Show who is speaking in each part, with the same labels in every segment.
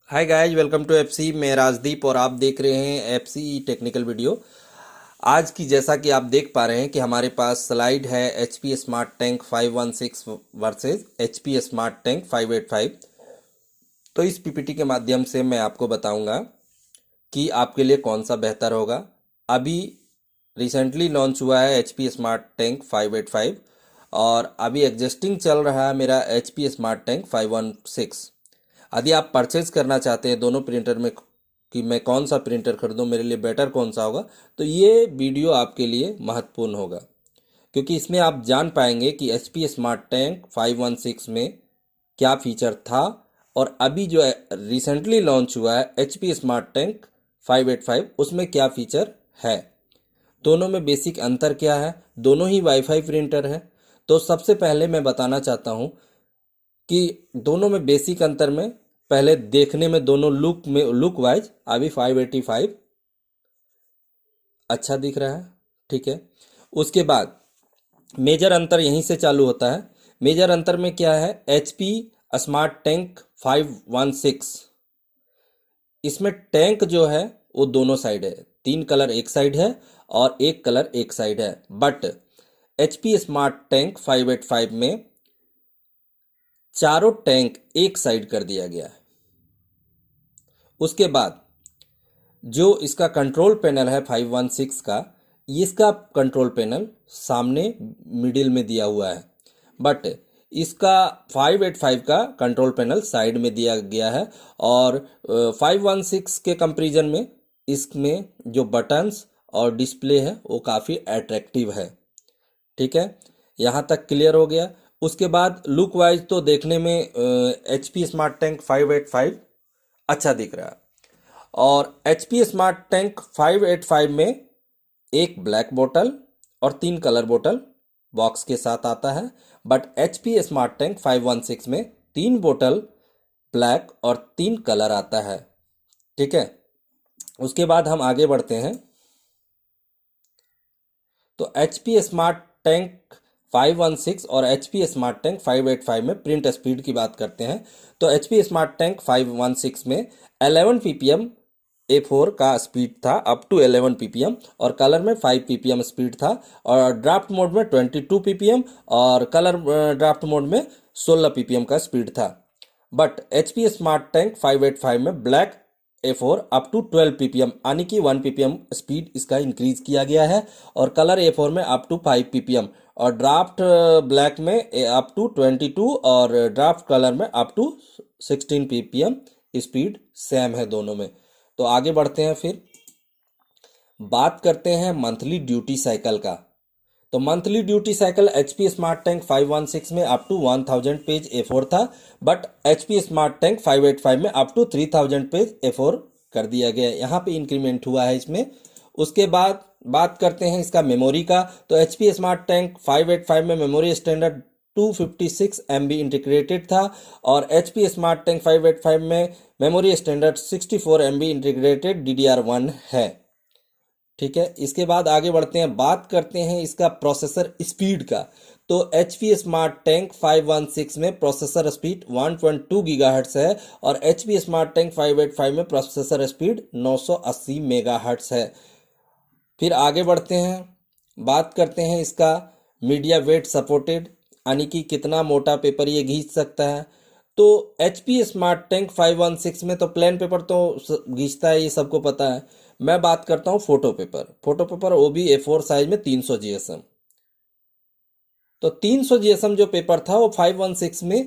Speaker 1: Hi guys, welcome to FC. मैं राजदीप और आप देख रहे हैं एफसी टेक्निकल वीडियो। आज की जैसा कि आप देख पा रहे हैं कि हमारे पास स्लाइड है HP smart tank 516 versus HP smart tank 585। तो इस पीपीटी के माध्यम से मैं आपको बताऊंगा कि आपके लिए कौन सा बेहतर होगा। अभी रिसेंटली लॉन्च हुआ है एचपी स्मार्ट टैंक 585 और अभी एग्जिस्टिंग चल रहा है मेरा एचपी स्मार्ट टैंक 516। यदि आप परचेज करना चाहते हैं दोनों प्रिंटर में कि मैं कौन सा प्रिंटर खरीदूं, मेरे लिए बेटर कौन सा होगा, तो ये वीडियो आपके लिए महत्वपूर्ण होगा क्योंकि इसमें आप जान पाएंगे कि एच पी स्मार्ट टैंक 516 में क्या फीचर था और अभी जो रिसेंटली लॉन्च हुआ है एच पी स्मार्ट टैंक 585 उसमें क्या फीचर है। दोनों में बेसिक अंतर क्या है। दोनों ही वाईफाई प्रिंटर है। तो सबसे पहले मैं बताना चाहता हूँ कि दोनों में बेसिक अंतर में पहले देखने में दोनों लुक वाइज अभी 585 अच्छा दिख रहा है। ठीक है। उसके बाद मेजर अंतर यहीं से चालू होता है। मेजर अंतर में क्या है, एचपी स्मार्ट टैंक 516 इसमें टैंक जो है वो दोनों साइड है, तीन कलर एक साइड है और एक कलर एक साइड है। बट एचपी स्मार्ट टैंक 585 में चारों टैंक एक साइड कर दिया गया है। उसके बाद जो इसका कंट्रोल पैनल है 516 का, इसका कंट्रोल पैनल सामने मिडिल में दिया हुआ है। बट इसका 585 का कंट्रोल पैनल साइड में दिया गया है। और 516 के कंपैरिजन में इसमें जो बटन्स और डिस्प्ले है वो काफ़ी अट्रैक्टिव है। ठीक है, यहाँ तक क्लियर हो गया। उसके बाद लुक वाइज तो देखने में एच पी स्मार्ट टैंक 585 अच्छा दिख रहा है। और एच पी स्मार्ट टैंक 585 में एक ब्लैक बोतल और तीन कलर बोतल बॉक्स के साथ आता है। But H P smart tank 516 में तीन बोतल ब्लैक और तीन कलर आता है। ठीक है। उसके बाद हम आगे बढ़ते हैं। तो एच पी स्मार्ट टैंक 516 और एच पी स्मार्ट टैंक 585 में प्रिंट स्पीड की बात करते हैं। तो एच पी स्मार्ट टैंक 516 में 11 पीपीएम A4 का स्पीड था, अप टू 11 पीपीएम, और कलर में 5 पीपीएम स्पीड था। और ड्राफ्ट मोड में 22 पीपीएम और कलर ड्राफ्ट मोड में 16 पीपीएम का स्पीड था। But H P smart tank 585 में black A4 up to 12 ppm यानी कि 1 पीपीएम स्पीड इसका इंक्रीज किया गया है। और कलर A4 में अप टू 5 पीपीएम और ड्राफ्ट ब्लैक में अप टू 22 और ड्राफ्ट कलर में up to 16 PPM speed same है दोनों में। तो आगे बढ़ते हैं, फिर बात करते हैं मंथली ड्यूटी साइकिल का। तो monthly duty cycle HP smart tank 516 में अप टू 1000 पेज A4 था। बट एचपी स्मार्ट टैंक 585 में अप टू 3000 पेज A4 कर दिया गया। यहाँ पे इंक्रीमेंट हुआ है इसमें। उसके बाद बात करते हैं इसका मेमोरी का। तो एचपी स्मार्ट टैंक 585 में मेमोरी स्टैंडर्ड 256 MB इंटीग्रेटेड था और एचपी स्मार्ट टैंक 585 में memory standard 64 MB integrated DDR1 है। ठीक है। इसके बाद आगे बढ़ते हैं, बात करते हैं इसका प्रोसेसर स्पीड का। तो एच पी स्मार्ट टैंक 516 में प्रोसेसर स्पीड 1.2 गीगाहर्ट्ज है और एच पी स्मार्ट टैंक 585 में प्रोसेसर स्पीड 980 मेगाहर्ट्ज है। फिर आगे बढ़ते हैं, बात करते हैं इसका मीडिया वेट सपोर्टेड यानी कि कितना मोटा पेपर ये खींच सकता है। तो एच पी स्मार्ट टैंक 516 में तो प्लेन पेपर तो खींचता है, ये सबको पता है। मैं बात करता हूँ फोटो पेपर। फोटो पेपर वो भी A4 साइज में 300 GSM। तो 300 GSM जो पेपर था वो 516 में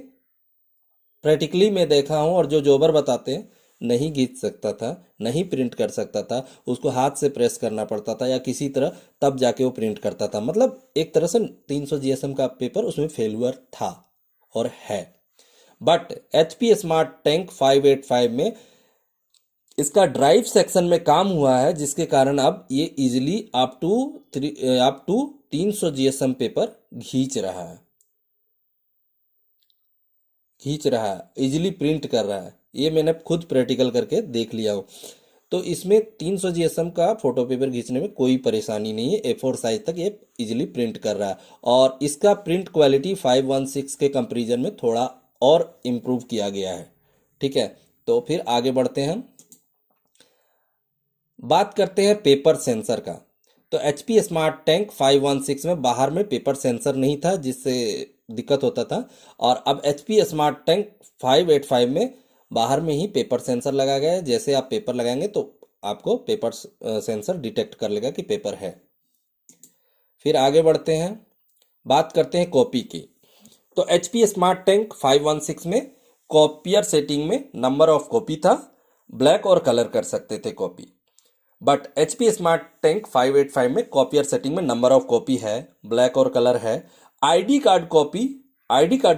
Speaker 1: प्रैक्टिकली मैं देखा हूँ और जो जोबर बताते हैं नहीं खींच सकता था, नहीं प्रिंट कर सकता था। उसको हाथ से प्रेस करना पड़ता था या किसी तरह, तब जाके वो प्रिंट करता था। मतलब एक तरह से 300 GSM का पेपर उसमें फेलुअर था और है। But H P smart tank 585 में इसका ड्राइव सेक्शन में काम हुआ है जिसके कारण अब ये easily up to 300 GSM paper खींच रहा है, इजिली प्रिंट कर रहा है। ये मैंने खुद प्रैक्टिकल करके देख लिया हो। तो इसमें 300 GSM का फोटो पेपर खींचने में कोई परेशानी नहीं है। A4 साइज तक ये इजिली प्रिंट कर रहा है और इसका प्रिंट क्वालिटी 516 के कंपैरिजन में थोड़ा और इम्प्रूव किया गया है। ठीक है। तो फिर आगे बढ़ते हैं, बात करते हैं पेपर सेंसर का। तो एच पी स्मार्ट टैंक 516 में बाहर में पेपर सेंसर नहीं था, जिससे दिक्कत होता था। और अब एच पी स्मार्ट टैंक 585 में बाहर में ही पेपर सेंसर लगाया गया है। जैसे आप पेपर लगाएंगे तो आपको पेपर सेंसर डिटेक्ट कर लेगा कि पेपर है। फिर आगे बढ़ते हैं, बात करते हैं कॉपी की। तो एच पी स्मार्ट टैंक 516 में कॉपियर सेटिंग में नंबर ऑफ कॉपी था, ब्लैक और कलर कर सकते थे copy. But H P smart tank 585 में कॉपियर सेटिंग में नंबर ऑफ कॉपी है, ब्लैक और कलर है। आईडी कार्ड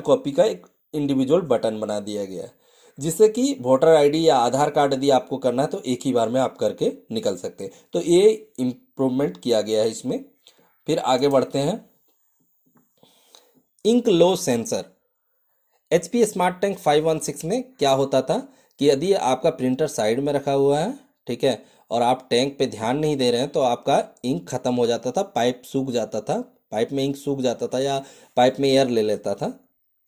Speaker 1: कॉपी का एक इंडिविजुअल बटन बना दिया गया है, जिससे कि वोटर आईडी या आधार कार्ड यदि आपको करना है तो एक ही बार में आप करके निकल सकते हैं। तो ये इम्प्रूवमेंट किया गया है इसमें। फिर आगे बढ़ते हैं, ink low sensor. H P smart tank 516 में क्या होता था कि यदि आपका प्रिंटर साइड में रखा हुआ है, ठीक है, और आप टैंक पे ध्यान नहीं दे रहे हैं, तो आपका इंक खत्म हो जाता था, पाइप सूख जाता था, पाइप में इंक सूख जाता था या पाइप में एयर ले लेता था,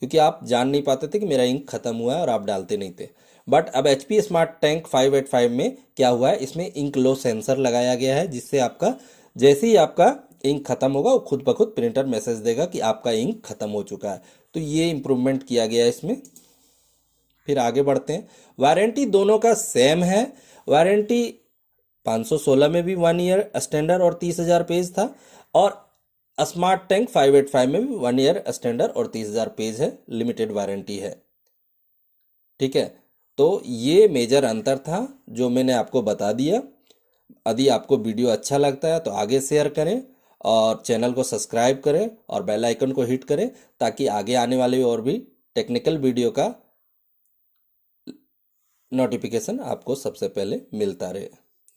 Speaker 1: क्योंकि आप जान नहीं पाते थे कि मेरा इंक खत्म हुआ है और आप डालते नहीं थे। बट अब एच पी स्मार्ट टैंक 585 में क्या हुआ है, इसमें इंक लो सेंसर लगाया गया है, जिससे आपका जैसे ही आपका इंक खत्म होगा वो खुद ब खुद प्रिंटर मैसेज देगा कि आपका इंक खत्म हो चुका है। तो ये इम्प्रूवमेंट किया गया है इसमें। फिर आगे बढ़ते हैं, वारंटी दोनों का सेम है। वारंटी 516 में भी 1 ईयर स्टैंडर्ड और 30,000 पेज था, और स्मार्ट टैंक 585 में भी 1 ईयर स्टैंडर्ड और 30,000 पेज है, लिमिटेड वारंटी है। ठीक है, तो ये मेजर अंतर था जो मैंने आपको बता दिया। यदि आपको वीडियो अच्छा लगता है तो आगे शेयर करें और चैनल को सब्सक्राइब करें और बेल आइकन को हिट करें, ताकि आगे आने वाले और भी टेक्निकल वीडियो का नोटिफिकेशन आपको सबसे पहले मिलता रहे।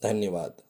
Speaker 1: धन्यवाद।